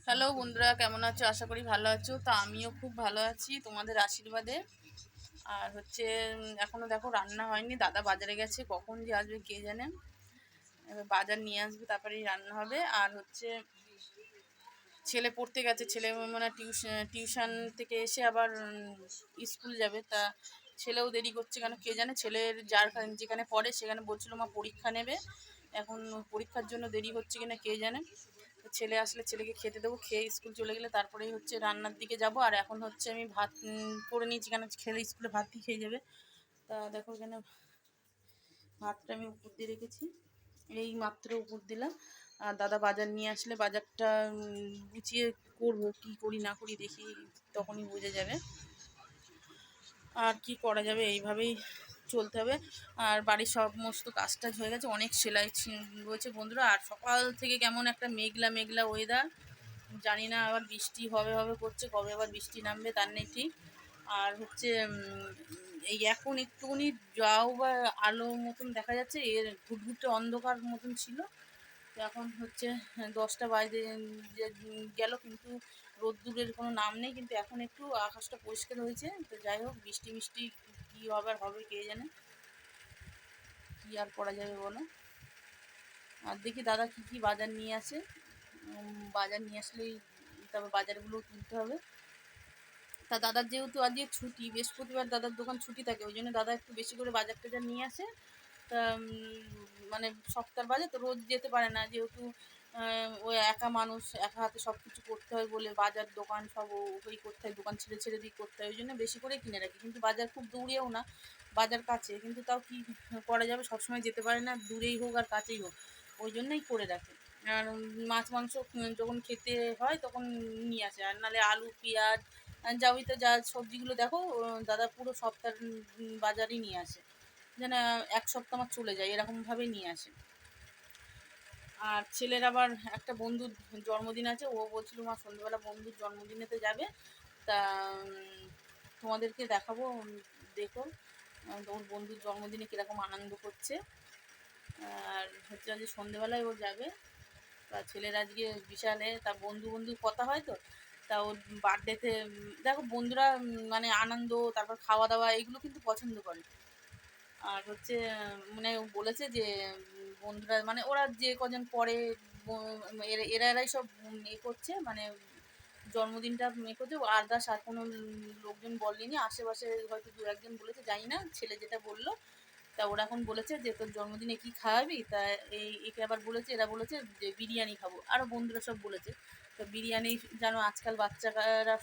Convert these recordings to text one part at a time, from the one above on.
Hello বন্ধুরা, কেমন আছো? আশা করি ভালো আছো। তো আমিও খুব ভালো আছি তোমাদের আশীর্বাদে। আর হচ্ছে এখনো দেখো রান্না হয়নি, দাদা বাজারে গেছে, কখন যে আসবে কে জানে। এবার বাজার নিয়ে আসবে, তারপরেই রান্না হবে। আর হচ্ছে ছেলে পড়তে গেছে, ছেলে মানে টিউশন থেকে এসে আবার স্কুল যাবে। তা ছেলেও দেরি করছে কেন কে জানে। ছেলের যেখানে পড়ে সেখানে বলছিল মা পরীক্ষা নেবে, এখন পরীক্ষার জন্য দেরি হচ্ছে কিনা কে জানে। তো ছেলে আসলে ছেলেকে খেতে দেবো, খেয়ে স্কুল চলে গেলে তারপরেই হচ্ছে রান্নার দিকে যাব। আর এখন হচ্ছে আমি ভাত করে নিয়েছি, কেন খেলে স্কুলে ভাতই খেয়ে যাবে। তা দেখো এখানে ভাতটা আমি উপর দিয়ে রেখেছি, এই মাত্র উপর দিলাম। আর দাদা বাজার নিয়ে আসলে বাজারটা গুছিয়ে করবো, কি করি না করি দেখি, তখনই বুঝে যাবে। আর কি করা যাবে, এইভাবেই চলতে হবে। আর বাড়ির সমস্ত কাজ টাজ হয়ে গেছে, অনেক সেলাই রয়েছে বন্ধুরা। আর সকাল থেকে কেমন একটা মেঘলা মেঘলা ওয়েদার, জানি না আবার বৃষ্টি হবে হবে করছে, কবে আবার বৃষ্টি নামবে তার নেই ঠিক। আর হচ্ছে এই এখন একটুখানি যাও বা আলো মতন দেখা যাচ্ছে, এর ঘুটঘুটে অন্ধকার মতন ছিল। তো এখন হচ্ছে 10টা বাজে যে গেল, কিন্তু রোদ্দুরের কোনো নাম নেই। কিন্তু এখন একটু আকাশটা পরিষ্কার হয়েছে। তো যাই হোক, বৃষ্টি মিষ্টি কী হবে হবে কে জানে, কী আর করা যাবে বলো। আর দেখি দাদা কী কী বাজার নিয়ে আসে। বাজার নিয়ে আসলেই তারপর বাজারগুলোও তুলতে হবে। তা দাদার যেহেতু আজকে ছুটি, বৃহস্পতিবার দাদার দোকান ছুটি থাকে, ওই জন্য দাদা একটু বেশি করে বাজার টাজার নিয়ে আসে। তা মানে সপ্তাহের বাজার তো রোজ যেতে পারে না, যেহেতু ও একা মানুষ, একা হাতে সব কিছু করতে হয় বলে বাজার দোকান সব ওই করতে হয়, দোকান ছেড়ে ছেড়ে দিয়ে করতে হয়, ওই জন্য বেশি করে কিনে রাখি। কিন্তু বাজার খুব দূরেও না, বাজার কাছে, কিন্তু তাও কি করা যাবে, সবসময় যেতে পারে না, দূরেই হোক আর কাছেই হোক, ওই জন্যই করে রাখে। আর মাছ মাংস যখন খেতে হয় তখন নিয়ে আসে। আর নাহলে আলু পেঁয়াজ যাবতীয় যা সবজিগুলো দেখো, দাদা পুরো সপ্তাহের বাজারই নিয়ে আসে, যেন এক সপ্তাহ আমার চলে যায় এরকমভাবেই নিয়ে আসে। আর ছেলের আবার একটা বন্ধুর জন্মদিন আছে, ও বলছিল মা সন্ধ্যেবেলা বন্ধুর জন্মদিনেতে যাবে। তা তোমাদেরকে দেখাবো, দেখো ওর বন্ধুর জন্মদিনে কীরকম আনন্দ করছে। আর হচ্ছে আজকে সন্ধ্যেবেলায় ও যাবে। তা ছেলের আজকে বিশালে তা বন্ধু বন্ধু কথা হয় তো, তা ওর বার্থডেতে দেখো বন্ধুরা মানে আনন্দ, তারপর খাওয়া দাওয়া এগুলো কিন্তু পছন্দ করে। আর হচ্ছে মানে ও বলেছে যে বন্ধুরা মানে ওরা যে কজন পড়ে, এরাই সব করছে, মানে জন্মদিনটা করছে। আদার্স আর কোনো লোকজন বলেনি, আশেপাশে হয়তো দু একজন বলেছে, জানি না, ছেলে যেটা বললো। তা ওরা এখন বলেছে যে তোর জন্মদিনে কি খাওয়াবি, তা একে আবার বলেছে, এরা বলেছে যে বিরিয়ানি খাবো, আরও বন্ধুরা সব বলেছে। তো বিরিয়ানি জানো আজকাল বাচ্চারা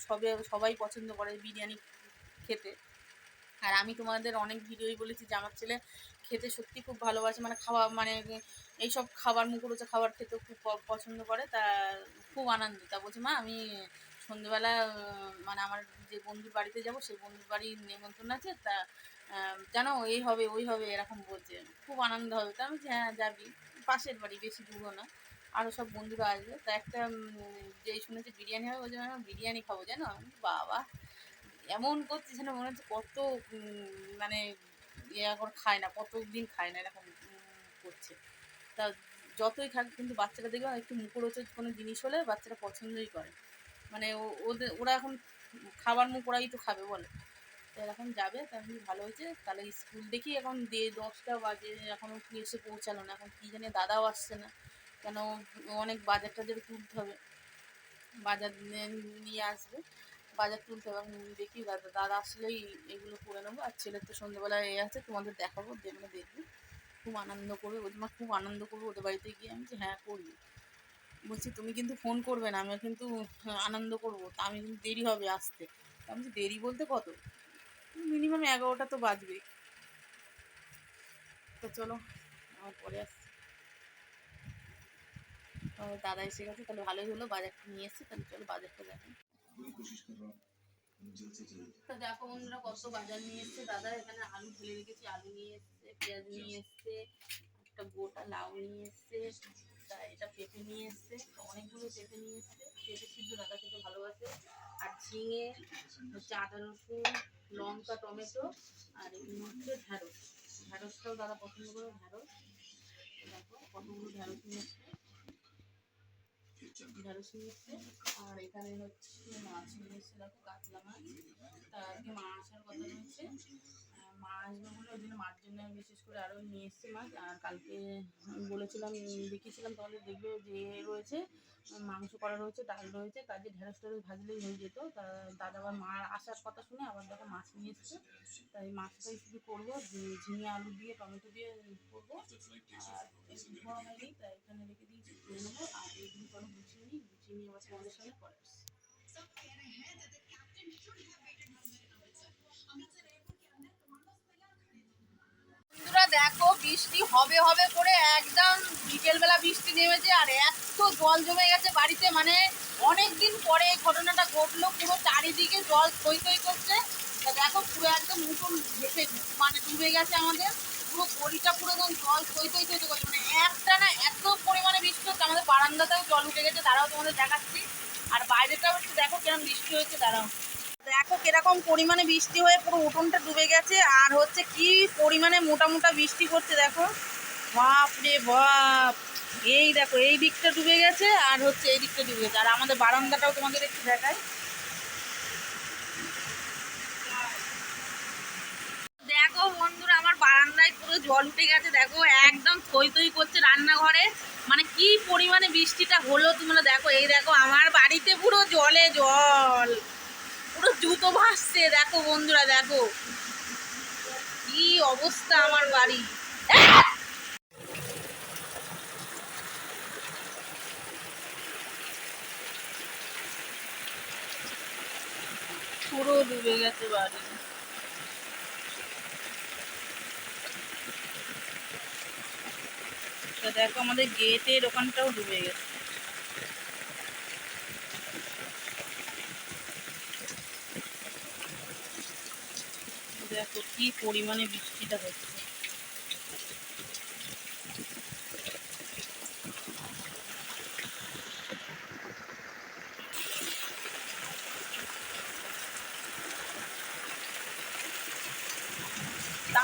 সবাই পছন্দ করে বিরিয়ানি খেতে। আর আমি তোমাদের অনেক ভিডিওই বলেছি যে আমার ছেলে খেতে সত্যি খুব ভালোবাসে, মানে খাওয়া মানে এইসব খাবার মুখরোচক খাবার খেতেও খুব পছন্দ করে। তা খুব আনন্দ, তা বলছে মা আমি সন্ধ্যেবেলা মানে আমার যে বন্ধুর বাড়িতে যাব সেই বন্ধুর বাড়ির নেমন্তন্ন আছে, তা জানো এই হবে ওই হবে এরকম বলছে, খুব আনন্দ হবে। তা আমি বলছি হ্যাঁ যাবি, পাশের বাড়ি, বেশি দূরও না, আরও সব বন্ধুরা আসবে। তা একটা যেই শুনেছে বিরিয়ানি হবে, বলছে আমি বিরিয়ানি খাবো জানো। বাবা এমন করছে যেন মনে হচ্ছে কত মানে ইয়ে এখন খায় না, কতদিন খায় না এরকম করছে। তা যতই খাক, কিন্তু বাচ্চারা দেখবে একটু মুখরোচক কোনো জিনিস হলে বাচ্চারা পছন্দই করে। মানে ওরা এখন খাবার মুখ ওরাই তো খাবে বলে। তো এরকম যাবে, তাহলে ভালো হয়েছে। তাহলে স্কুল দেখি এখন 10টা বাজে, এখনও কি এসে পৌঁছালো না, এখন কী জানি দাদাও আসছে না কেন, অনেক বাজার টাজার তুলতে হবে, বাজার নিয়ে আসবে, বাজার তুলতে হবে। দেখি দাদা দাদা আসলেই এগুলো করে নেবো। আর ছেলের তো সন্ধ্যেবেলায় এ আছে, তোমাদের দেখাবো, দেখবে খুব আনন্দ করবে। বলছি মা খুব আনন্দ করবো ওদের বাড়িতে গিয়ে। আমি বলছি হ্যাঁ করবি। বলছি তুমি কিন্তু ফোন করবে না, আমি কিন্তু আনন্দ করবো, তা আমি কিন্তু দেরি হবে আসতে। আমি বলছি দেরি বলতে কত, মিনিমাম 11টা তো বাজবে। তো চলো আমার পরে আসছি। দাদা এসে গেছে, তাহলে ভালোই হলো, বাজারটা নিয়ে এসছে, তাহলে চলো বাজারটা দেখো। তা দেখো বন্ধুরা কত বাজার নিয়ে এসছে দাদা। এখানে আলু ফেলে রেখেছি, আলু নিয়ে এসছে, পেঁয়াজ নিয়ে এসছে, একটা গোটা লাউ নিয়ে এসছে, তা এটা পেঁপে নিয়ে এসছে, অনেকগুলো পেঁপে নিয়ে এসছে। পেঁপে সিদ্ধ দাদা খেতে ভালোবাসে। আর ঝিঙে হচ্ছে, আদা রসুন লঙ্কা টমেটো, আর এই হচ্ছে ঢ্যাঁড়স, ঢ্যাঁড়সটাও দাদা পছন্দ করে ঢ্যাঁড়স। দেখো কতগুলো ঢ্যাঁড়স নিয়ে এসছে। ঢেঁড়স নিয়ে এসছে। আর এখানে হচ্ছে মাছ নিয়ে এসছে, দেখো কাতলা মাছ। তা আজকে মা আসার কথা রয়েছে, মা আসবে বলে ওই জন্য মার জন্য বিশেষ করে আরও নিয়ে এসছে মাছ। আর কালকে বলেছিলাম, দেখিয়েছিলাম তাহলে দেখবে যে রয়েছে মাংস করা রয়েছে, ডাল রয়েছে, কাজে ঢেঁড়স টেঁড়স ভাজলেই হয়ে যেত। তা দাদা আবার মার আসার কথা শুনে আবার দেখো মাছ নিয়ে এসছে, তাই মাছটাই শুধু করবো, ঝিঙে আলু দিয়ে টমেটো দিয়ে করবো। আর একটু গরম হয়ে তাই এখানে রেখে দিয়েছি, ধুয়ে নেবো। আর এইগুলো কোনো গুছিয়ে নিই, গুছিয়ে নিয়ে আবার তোমাদের সঙ্গে পরে আসছি। বন্ধুরা দেখো, বৃষ্টি হবে হবে করে একদম বিকেলবেলা বৃষ্টি নেমেছে, আর এত জল জমে গেছে বাড়িতে, মানে অনেক দিন পরে এই ঘটনাটা ঘটলো। পুরো চারিদিকে জল থই থই করছে। তা দেখো পুরো একদম উঠোন ভেসে মানে ডুবে গেছে আমাদের, পুরো গলিটা পুরো একদম জল থই থই থই করছে। মানে একটা না এত পরিমাণে বৃষ্টি হচ্ছে, আমাদের বারান্দাতেও জল উঠে গেছে, তারাও তোমাদের দেখাচ্ছি। আর বাইরেটাও একটু দেখো কিরকম বৃষ্টি হয়েছে, দাঁড়াও দেখো কিরকম পরিমাণে বৃষ্টি হয়ে পুরো উঠোনটা ডুবে গেছে। আর হচ্ছে কি পরিমাণে মোটা মোটা বৃষ্টি করছে দেখো, বাপ রে বাপ। এই দেখো এই দিকটা ডুবে গেছে, আর হচ্ছে এই দিকটা ডুবে গেছে। আর আমাদের বারান্দাটাও তোমাদের একটু দেখায়, দেখো বন্ধুরা আমার বারান্দায় পুরো জল উঠে গেছে। দেখো একদম থই থই করছে রান্নাঘরে, মানে কি পরিমাণে বৃষ্টিটা হলো তোমরা দেখো। এই দেখো আমার বাড়িতে পুরো জলে জল, পুরো জুতো ভাসছে। দেখো বন্ধুরা দেখো কি অবস্থা আমার বাড়ি, পুরো ডুবে গেছে বাড়ি। দেখো আমাদের গেটের ওখানটাও ডুবে গেছে। দেখো কি পরিমাণে বৃষ্টিটা হচ্ছে।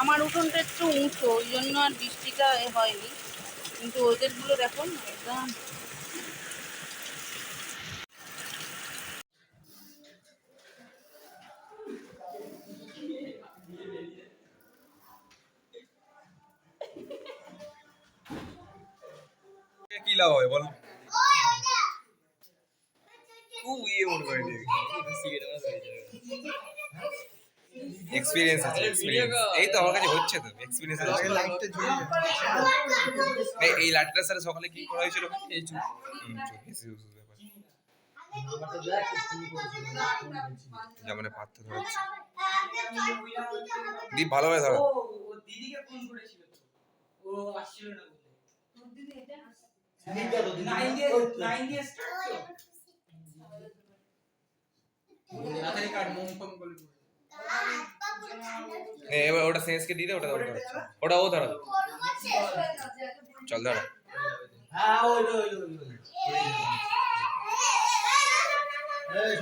আমার উঠোনটা একটু উঁচু, ওই জন্য আর বৃষ্টিটা হয়নি, কিন্তু ওদেরগুলো দেখো একদম। কি লাভ হবে বল, খুব ইয়ে মনে করে এক্সপিরিয়েন্স আছে, এক্সপিরিয়েন্স এই তো আমার কাছে হচ্ছে তো এক্সপিরিয়েন্স আছে। এই লাইটটার সাথে সকালে কি করা হয়েছিল, এই চুপ যেমন পাত্র ধরাচ্ছে দীপ ভালোভাবে ধরো। দিদিকে ফোন করেছিল তো, ও আসছিল না এবার ওটা সেন্সকে দিয়ে দে, ওটা ওটা ওটা ও ধরো, চল ধরো। হ্যাঁ ওই ওই ওই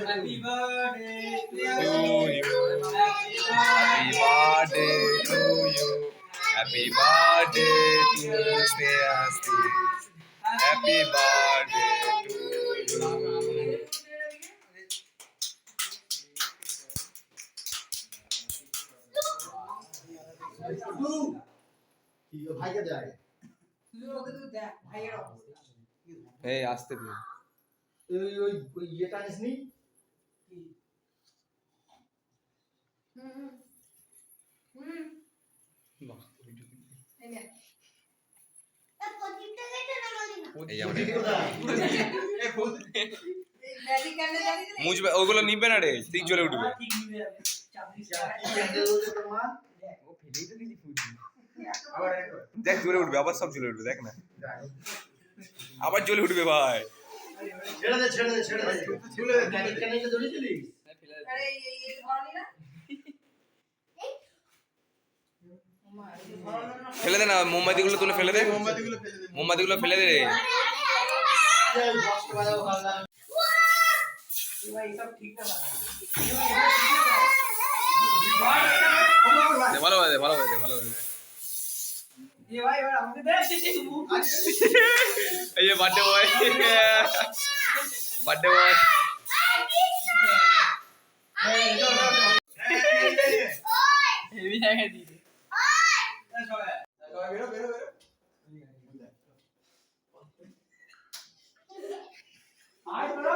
happy birthday to you, happy birthday to you, happy birthday to Snehasti, happy birthday to you. এই আসতে দিন, ওই ওই ওই ইয়েটা নিসনি মুছবে, ওগুলো নিবে না রে, ঠিক জ্বলে উঠবে। দেখ জ্বলে উঠবে, আবার সব জ্বলে উঠবে, দেখ না আবার জ্বলে উঠবে ভাই। ছেড়ে দে ছেড়ে দে ছেড়ে দে, ঝুলে দে কেন এটা ধরেছিলিস? আরে এই ধরনি না, ফেলে দে না, মোমবাতিগুলো তুলে ফেলে দে, মোমবাতিগুলো ফেলে দে রে। ভালো ভালো ভালো ভালো এই যে birthday boy birthday boy heavy জায়গা দিয়েছে। বেরো